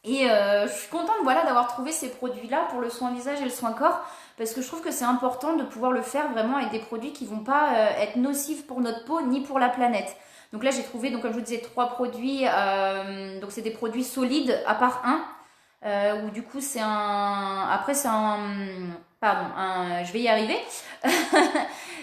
Et je suis contente, voilà, d'avoir trouvé ces produits-là pour le soin visage et le soin corps, parce que je trouve que c'est important de pouvoir le faire vraiment avec des produits qui vont pas être nocifs pour notre peau ni pour la planète. Donc là, j'ai trouvé, donc comme je vous disais, 3 produits. Donc c'est des produits solides, à part un, où du coup c'est un... Après c'est un... Pardon, je vais y arriver.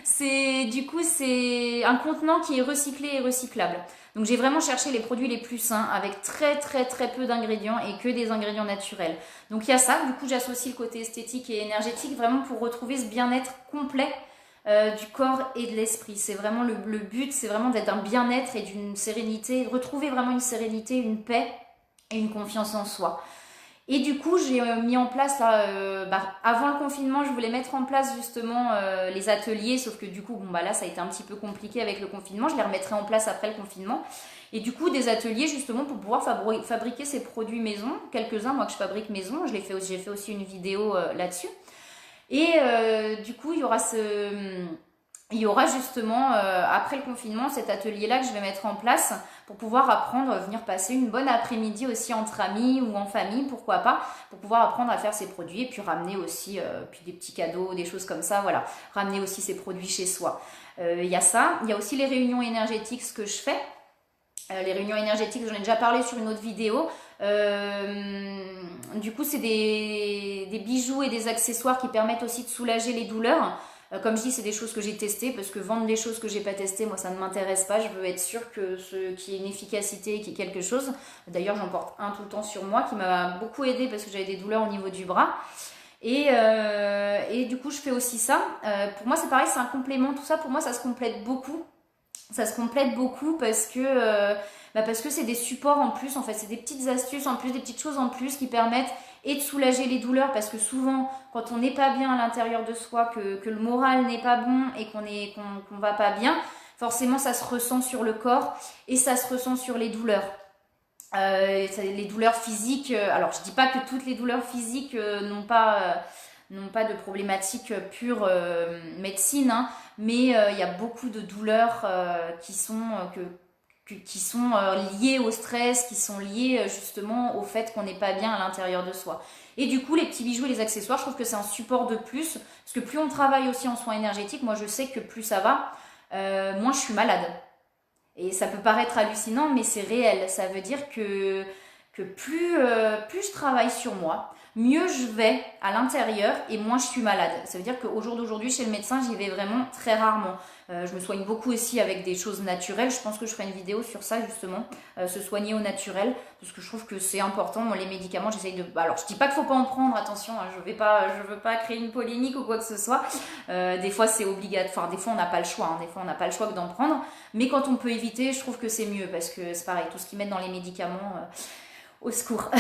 C'est un contenant qui est recyclé et recyclable. Donc j'ai vraiment cherché les produits les plus sains avec très très très peu d'ingrédients et que des ingrédients naturels. Donc il y a ça, du coup j'associe le côté esthétique et énergétique vraiment pour retrouver ce bien-être complet du corps et de l'esprit. C'est vraiment le but, c'est vraiment d'être un bien-être et d'une sérénité, retrouver vraiment une sérénité, une paix et une confiance en soi. Et du coup, j'ai mis en place, là, avant le confinement, je voulais mettre en place justement les ateliers, sauf que du coup, bon, bah là, ça a été un petit peu compliqué avec le confinement. Je les remettrai en place après le confinement. Et du coup, des ateliers justement pour pouvoir fabriquer ces produits maison. Quelques-uns, moi, que je fabrique maison. J'ai fait aussi une vidéo là-dessus. Et du coup, il y aura justement, après le confinement, cet atelier-là que je vais mettre en place pour pouvoir apprendre, venir passer une bonne après-midi aussi entre amis ou en famille, pourquoi pas, pour pouvoir apprendre à faire ces produits et puis ramener aussi puis des petits cadeaux, des choses comme ça, voilà, ramener aussi ces produits chez soi. Il y a ça, il y a aussi les réunions énergétiques, ce que je fais. Les réunions énergétiques, j'en ai déjà parlé sur une autre vidéo. Du coup, c'est des bijoux et des accessoires qui permettent aussi de soulager les douleurs. Comme je dis, c'est des choses que j'ai testées parce que vendre des choses que j'ai pas testées, moi ça ne m'intéresse pas. Je veux être sûre qu'il y ait une efficacité, qu'il y ait quelque chose. D'ailleurs, j'en porte un tout le temps sur moi qui m'a beaucoup aidée parce que j'avais des douleurs au niveau du bras. Et du coup, je fais aussi ça. Pour moi, c'est pareil, c'est un complément. Tout ça, pour moi, ça se complète beaucoup. Ça se complète beaucoup parce que c'est des supports en plus, en fait, c'est des petites astuces en plus, des petites choses en plus qui permettent et de soulager les douleurs parce que souvent, quand on n'est pas bien à l'intérieur de soi, que le moral n'est pas bon et qu'on va pas bien, forcément ça se ressent sur le corps et ça se ressent sur les douleurs. Les douleurs physiques, alors je dis pas que toutes les douleurs physiques n'ont pas de problématiques pure médecine, hein, mais il y a beaucoup de douleurs qui sont liées au stress, qui sont liées justement au fait qu'on n'est pas bien à l'intérieur de soi. Et du coup, les petits bijoux et les accessoires, je trouve que c'est un support de plus, parce que plus on travaille aussi en soins énergétiques, moi je sais que plus ça va, moins je suis malade. Et ça peut paraître hallucinant, mais c'est réel. Ça veut dire que plus je travaille sur moi, mieux je vais à l'intérieur et moins je suis malade. Ça veut dire qu'au jour d'aujourd'hui, chez le médecin, j'y vais vraiment très rarement. Je me soigne beaucoup aussi avec des choses naturelles. Je pense que je ferai une vidéo sur ça justement, se soigner au naturel, parce que je trouve que c'est important. Moi, les médicaments, j'essaye de... Alors, je dis pas qu'il faut pas en prendre, attention, hein, je veux pas créer une polémique ou quoi que ce soit. Des fois, c'est obligatoire. Enfin, des fois, on n'a pas le choix. Hein. Des fois, on n'a pas le choix que d'en prendre. Mais quand on peut éviter, je trouve que c'est mieux, parce que c'est pareil, tout ce qu'ils mettent dans les médicaments... au secours.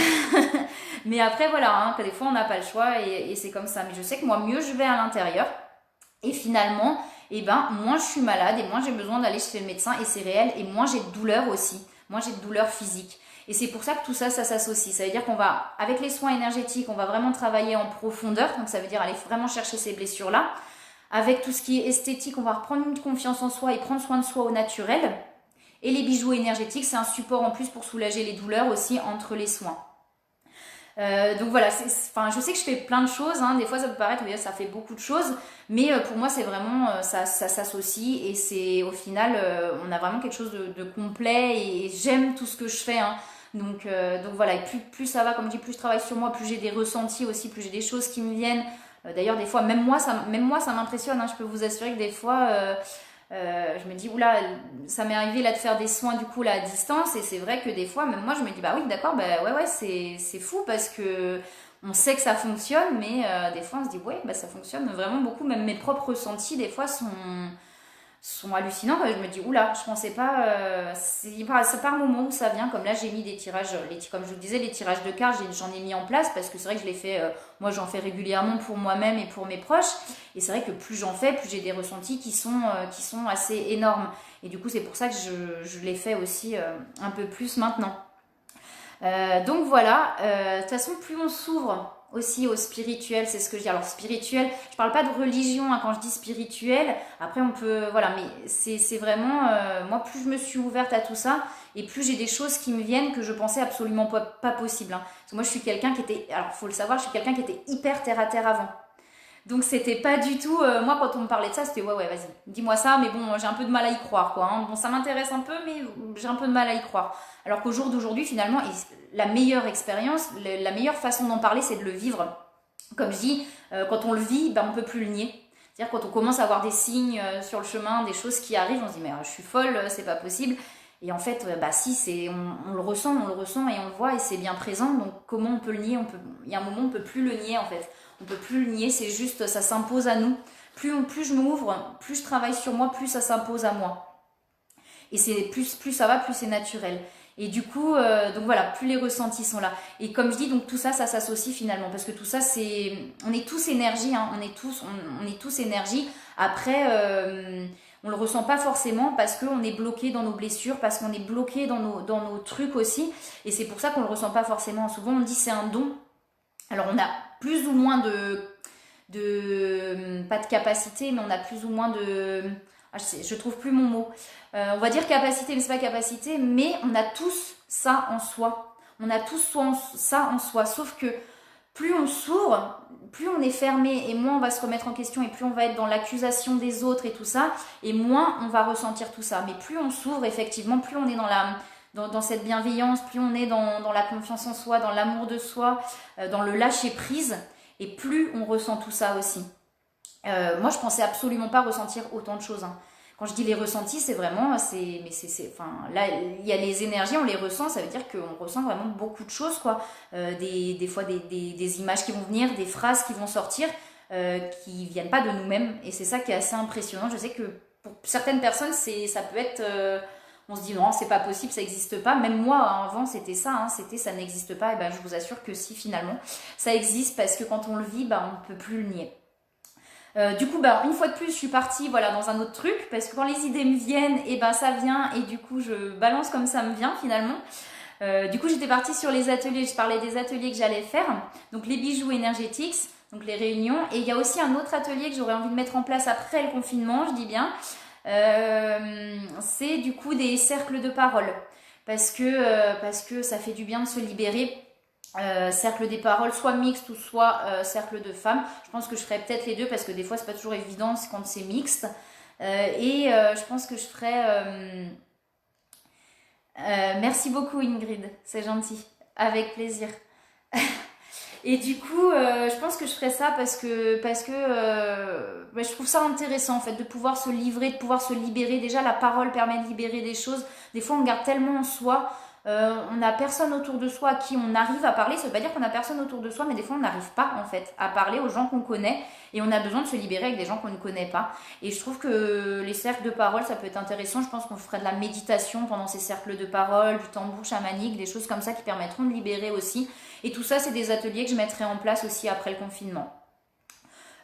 Mais après, voilà, hein, que des fois, on n'a pas le choix et c'est comme ça. Mais je sais que moi, mieux je vais à l'intérieur. Et finalement, eh ben, moins je suis malade et moins j'ai besoin d'aller chez le médecin. Et c'est réel. Et moins j'ai de douleurs aussi. Moins j'ai de douleurs physiques. Et c'est pour ça que tout ça, ça s'associe. Ça veut dire qu'on va, avec les soins énergétiques, on va vraiment travailler en profondeur. Donc ça veut dire aller vraiment chercher ces blessures-là. Avec tout ce qui est esthétique, on va reprendre une confiance en soi et prendre soin de soi au naturel. Et les bijoux énergétiques, c'est un support en plus pour soulager les douleurs aussi entre les soins. Donc voilà, je sais que je fais plein de choses, hein. Des fois ça peut paraître, oui, ça fait beaucoup de choses, mais pour moi c'est vraiment, ça s'associe et c'est au final, on a vraiment quelque chose de complet et j'aime tout ce que je fais, hein. Donc voilà, et plus ça va, comme je dis, plus je travaille sur moi, plus j'ai des ressentis aussi, plus j'ai des choses qui me viennent. D'ailleurs des fois, même moi ça m'impressionne, hein. Je peux vous assurer que des fois... je me dis, oula, ça m'est arrivé là de faire des soins du coup là à distance et c'est vrai que des fois, même moi je me dis, bah oui d'accord, bah ouais c'est fou parce que on sait que ça fonctionne, mais des fois on se dit ouais, bah, ça fonctionne vraiment beaucoup. Même mes propres ressentis des fois sont hallucinants. Quoi. Je me dis oula, je pensais pas. C'est par moment où ça vient. Comme là, j'ai mis des tirages, comme je vous disais, les tirages de cartes, j'en ai mis en place parce que c'est vrai que je les fais. Moi, j'en fais régulièrement pour moi-même et pour mes proches. Et c'est vrai que plus j'en fais, plus j'ai des ressentis qui sont assez énormes. Et du coup, c'est pour ça que je les fais aussi un peu plus maintenant. Donc voilà, de toute façon, plus on s'ouvre aussi au spirituel, c'est ce que je dis. Alors spirituel, je parle pas de religion hein, quand je dis spirituel. Après, on peut, voilà, mais c'est vraiment, moi, plus je me suis ouverte à tout ça, et plus j'ai des choses qui me viennent que je pensais absolument pas possible. Hein. Parce que moi, je suis quelqu'un qui était, alors faut le savoir, je suis quelqu'un qui était hyper terre à terre avant. Donc c'était pas du tout, moi quand on me parlait de ça, c'était ouais vas-y, dis-moi ça, mais bon j'ai un peu de mal à y croire quoi. Hein. Bon ça m'intéresse un peu, mais j'ai un peu de mal à y croire. Alors qu'au jour d'aujourd'hui finalement, la meilleure expérience, la meilleure façon d'en parler, c'est de le vivre. Comme je dis, quand on le vit, ben, on peut plus le nier. C'est-à-dire quand on commence à avoir des signes sur le chemin, des choses qui arrivent, on se dit mais je suis folle, c'est pas possible. Et en fait, bah si, on le ressent et on le voit et c'est bien présent. Donc comment on peut le nier il y a un moment on peut plus le nier en fait. On peut plus le nier, c'est juste, ça s'impose à nous. Plus je m'ouvre, plus je travaille sur moi, plus ça s'impose à moi. Et c'est plus ça va, plus c'est naturel. Et du coup, donc voilà, plus les ressentis sont là. Et comme je dis, donc tout ça, ça s'associe finalement, parce que tout ça, on est tous énergie, hein, on est tous énergie. Après, on le ressent pas forcément parce qu'on est bloqué dans nos blessures, parce qu'on est bloqué dans nos trucs aussi. Et c'est pour ça qu'on le ressent pas forcément. Souvent, on dit c'est un don. Alors on a plus ou moins pas de capacité, mais on a plus ou moins je trouve plus mon mot. On va dire capacité, mais c'est pas capacité, mais on a tous ça en soi. On a tous ça en soi, sauf que plus on s'ouvre, plus on est fermé et moins on va se remettre en question et plus on va être dans l'accusation des autres et tout ça, et moins on va ressentir tout ça. Mais plus on s'ouvre, effectivement, plus on est dans cette bienveillance, plus on est dans la confiance en soi, dans l'amour de soi, dans le lâcher prise, et plus on ressent tout ça aussi. Moi, je pensais absolument pas ressentir autant de choses. Hein. Quand je dis les ressentis, c'est vraiment, enfin, là, il y a les énergies, on les ressent, ça veut dire qu'on ressent vraiment beaucoup de choses, quoi. Des fois, des images qui vont venir, des phrases qui vont sortir, qui viennent pas de nous-mêmes, et c'est ça qui est assez impressionnant. Je sais que pour certaines personnes, ça peut être, on se dit non, c'est pas possible, ça n'existe pas. Même moi, hein, avant, c'était ça, hein, ça n'existe pas. Et ben, je vous assure que si, finalement, ça existe parce que quand on le vit, ben, on peut plus le nier. Du coup, bah, une fois de plus, je suis partie voilà, dans un autre truc, parce que quand les idées me viennent, et ben ça vient, et du coup, je balance comme ça me vient finalement. Du coup, j'étais partie sur les ateliers, je parlais des ateliers que j'allais faire, donc les bijoux énergétiques, donc les réunions, et il y a aussi un autre atelier que j'aurais envie de mettre en place après le confinement, je dis bien, c'est du coup des cercles de parole, parce que ça fait du bien de se libérer. Cercle des paroles, soit mixte ou soit cercle de femmes. Je pense que je ferai peut-être les deux parce que des fois c'est pas toujours évident quand c'est mixte. Je pense que je ferai. Merci beaucoup Ingrid, c'est gentil, avec plaisir. Et du coup, je pense que je ferai ça parce que je trouve ça intéressant en fait de pouvoir se livrer, de pouvoir se libérer. Déjà, la parole permet de libérer des choses. Des fois, on garde tellement en soi. On n'a personne autour de soi à qui on arrive à parler. Ça veut pas dire qu'on n'a personne autour de soi, mais des fois on n'arrive pas en fait à parler aux gens qu'on connaît et on a besoin de se libérer avec des gens qu'on ne connaît pas. Et je trouve que les cercles de parole, ça peut être intéressant. Je pense qu'on ferait de la méditation pendant ces cercles de parole, du tambour chamanique, des choses comme ça qui permettront de libérer aussi. Et tout ça, c'est des ateliers que je mettrai en place aussi après le confinement.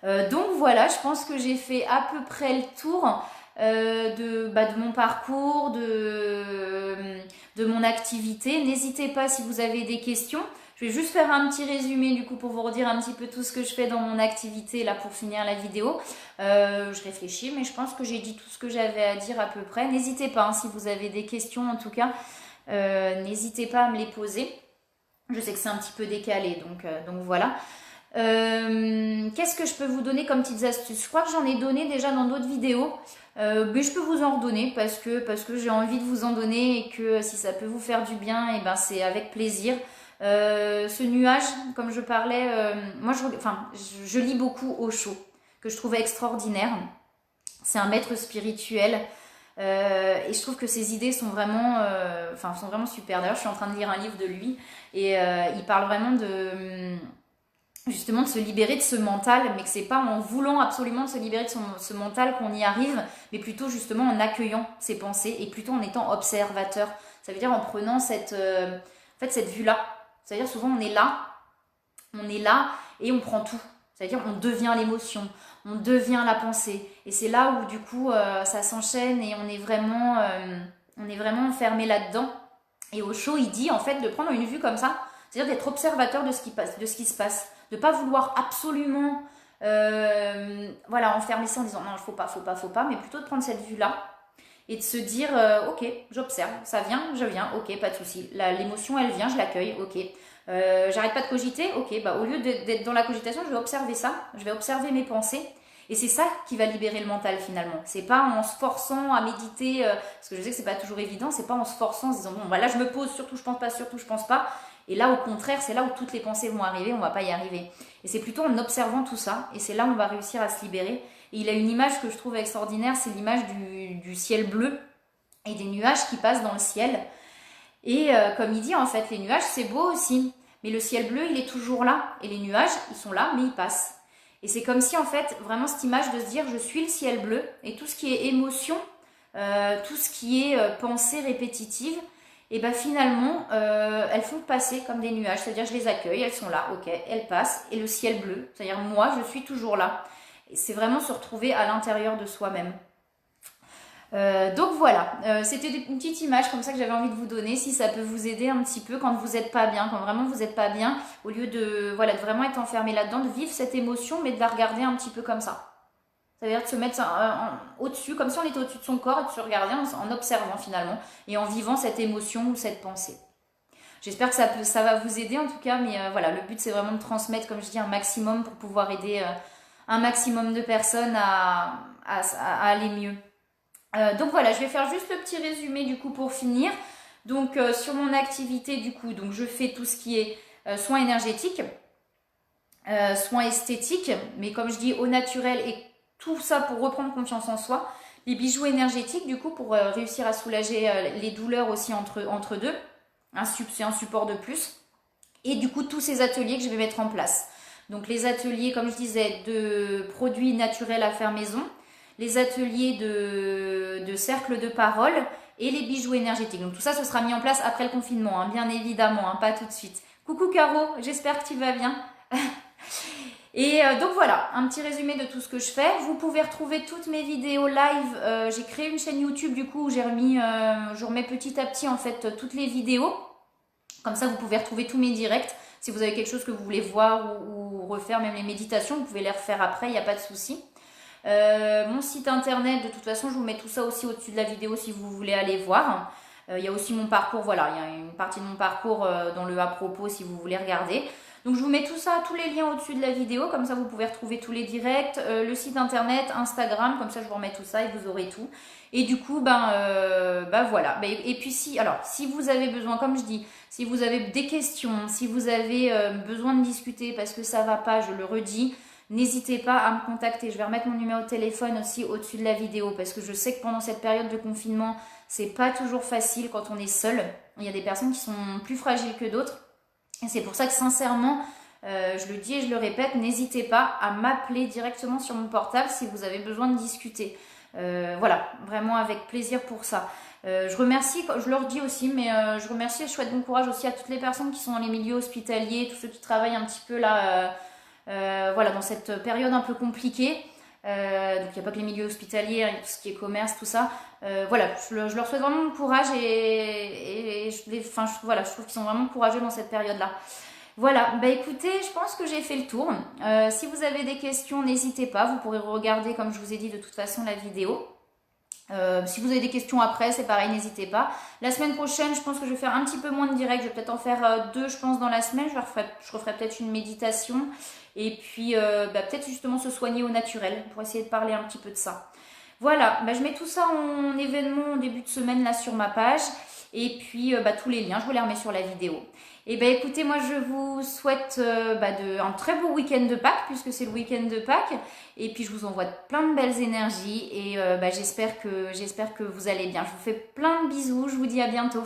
Donc voilà, je pense que j'ai fait à peu près le tour. De mon parcours, de mon activité. N'hésitez pas si vous avez des questions. Je vais juste faire un petit résumé du coup pour vous redire un petit peu tout ce que je fais dans mon activité là pour finir la vidéo. Je réfléchis mais je pense que j'ai dit tout ce que j'avais à dire à peu près. N'hésitez pas hein, si vous avez des questions en tout cas. N'hésitez pas à me les poser. Je sais que c'est un petit peu décalé donc voilà. Qu'est-ce que je peux vous donner comme petites astuces? Je crois que j'en ai donné déjà dans d'autres vidéos, mais je peux vous en redonner parce que j'ai envie de vous en donner et que si ça peut vous faire du bien, et ben c'est avec plaisir. Ce nuage, comme je parlais, moi je lis beaucoup Osho, que je trouvais extraordinaire. C'est un maître spirituel. Et je trouve que ses idées sont vraiment, sont vraiment super. D'ailleurs, je suis en train de lire un livre de lui et il parle vraiment justement de se libérer de ce mental, mais que c'est pas en voulant absolument de se libérer de ce mental qu'on y arrive, mais plutôt justement en accueillant ses pensées et plutôt en étant observateur. Ça veut dire en prenant en fait, cette vue-là. C'est-à-dire souvent on est là et on prend tout. C'est-à-dire on devient l'émotion, on devient la pensée. Et c'est là où du coup ça s'enchaîne et on est vraiment enfermé là-dedans. Et Osho, il dit en fait de prendre une vue comme ça, c'est-à-dire d'être observateur de ce qui se passe. De ne pas vouloir absolument voilà, enfermer ça en disant non, faut pas, mais plutôt de prendre cette vue-là et de se dire ok, j'observe, ça vient, je viens, ok, pas de souci. L'émotion, elle vient, je l'accueille, ok. J'arrête pas de cogiter, ok, bah au lieu d'être dans la cogitation, je vais observer ça, je vais observer mes pensées. Et c'est ça qui va libérer le mental finalement. C'est pas en se forçant à méditer, parce que je sais que c'est pas toujours évident, c'est pas en se forçant en se disant bon, bah là je me pose, surtout je pense pas. Et là, au contraire, c'est là où toutes les pensées vont arriver, on va pas y arriver. Et c'est plutôt en observant tout ça, et c'est là où on va réussir à se libérer. Et il a une image que je trouve extraordinaire, c'est l'image du ciel bleu et des nuages qui passent dans le ciel. Et comme il dit, en fait, les nuages, c'est beau aussi. Mais le ciel bleu, il est toujours là. Et les nuages, ils sont là, mais ils passent. Et c'est comme si, en fait, vraiment cette image de se dire, je suis le ciel bleu, et tout ce qui est émotion, tout ce qui est pensée répétitive, et bien finalement, elles font passer comme des nuages, c'est-à-dire je les accueille, elles sont là, ok, elles passent, et le ciel bleu, c'est-à-dire moi, je suis toujours là. Et c'est vraiment se retrouver à l'intérieur de soi-même. Donc voilà, c'était une petite image comme ça que j'avais envie de vous donner, si ça peut vous aider un petit peu quand vous n'êtes pas bien, quand vraiment vous n'êtes pas bien, au lieu de vraiment être enfermé là-dedans, de vivre cette émotion, mais de la regarder un petit peu comme ça. C'est-à-dire de se mettre au-dessus, comme si on était au-dessus de son corps et de se regarder en observant finalement et en vivant cette émotion ou cette pensée. J'espère que ça va vous aider en tout cas, mais voilà, le but c'est vraiment de transmettre, comme je dis, un maximum pour pouvoir aider un maximum de personnes à aller mieux. Donc voilà, je vais faire juste le petit résumé du coup pour finir. Donc sur mon activité du coup, donc je fais tout ce qui est soins énergétiques, soins esthétiques, mais comme je dis au naturel et tout ça pour reprendre confiance en soi. Les bijoux énergétiques, du coup, pour réussir à soulager les douleurs aussi entre deux. C'est un support de plus. Et du coup, tous ces ateliers que je vais mettre en place. Donc, les ateliers, comme je disais, de produits naturels à faire maison. Les ateliers de cercle de parole et les bijoux énergétiques. Donc, tout ça, ce sera mis en place après le confinement, hein, bien évidemment, hein, pas tout de suite. Coucou Caro, j'espère que tu vas bien. Et donc voilà, un petit résumé de tout ce que je fais. Vous pouvez retrouver toutes mes vidéos live. J'ai créé une chaîne YouTube du coup où je remets petit à petit en fait toutes les vidéos. Comme ça, vous pouvez retrouver tous mes directs. Si vous avez quelque chose que vous voulez voir ou refaire, même les méditations, vous pouvez les refaire après, il n'y a pas de souci. Mon site internet, de toute façon, je vous mets tout ça aussi au-dessus de la vidéo si vous voulez aller voir. Il y a aussi mon parcours, voilà, il y a une partie de mon parcours dans le à propos si vous voulez regarder. Donc je vous mets tout ça, tous les liens au-dessus de la vidéo, comme ça vous pouvez retrouver tous les directs, le site internet, Instagram, comme ça je vous remets tout ça et vous aurez tout. Et du coup, voilà. Et puis si vous avez besoin, comme je dis, si vous avez des questions, si vous avez besoin de discuter parce que ça va pas, je le redis, n'hésitez pas à me contacter. Je vais remettre mon numéro de téléphone aussi au-dessus de la vidéo parce que je sais que pendant cette période de confinement, c'est pas toujours facile quand on est seul. Il y a des personnes qui sont plus fragiles que d'autres. Et c'est pour ça que sincèrement, je le dis et je le répète, n'hésitez pas à m'appeler directement sur mon portable si vous avez besoin de discuter. Voilà, vraiment avec plaisir pour ça. Je remercie, je le redis aussi, mais je remercie et je souhaite bon courage aussi à toutes les personnes qui sont dans les milieux hospitaliers, tous ceux qui travaillent un petit peu là, voilà, dans cette période un peu compliquée. Donc il n'y a pas que les milieux hospitaliers, hein, tout ce qui est commerce, tout ça. Voilà, je leur souhaite vraiment bon courage et je trouve qu'ils sont vraiment courageux dans cette période-là. Voilà, bah écoutez, je pense que j'ai fait le tour. Si vous avez des questions, n'hésitez pas, vous pourrez regarder, comme je vous ai dit, de toute façon, la vidéo. Si vous avez des questions après, c'est pareil, n'hésitez pas. La semaine prochaine, je pense que je vais faire un petit peu moins de direct. Je vais peut-être en faire 2, je pense, dans la semaine. Je referai peut-être une méditation. Et puis, peut-être justement se soigner au naturel pour essayer de parler un petit peu de ça. Voilà, je mets tout ça en événement en début de semaine là sur ma page. Et puis, tous les liens, je vous les remets sur la vidéo. Et écoutez, moi je vous souhaite un très beau week-end de Pâques, puisque c'est le week-end de Pâques. Et puis je vous envoie plein de belles énergies et j'espère que vous allez bien. Je vous fais plein de bisous, je vous dis à bientôt.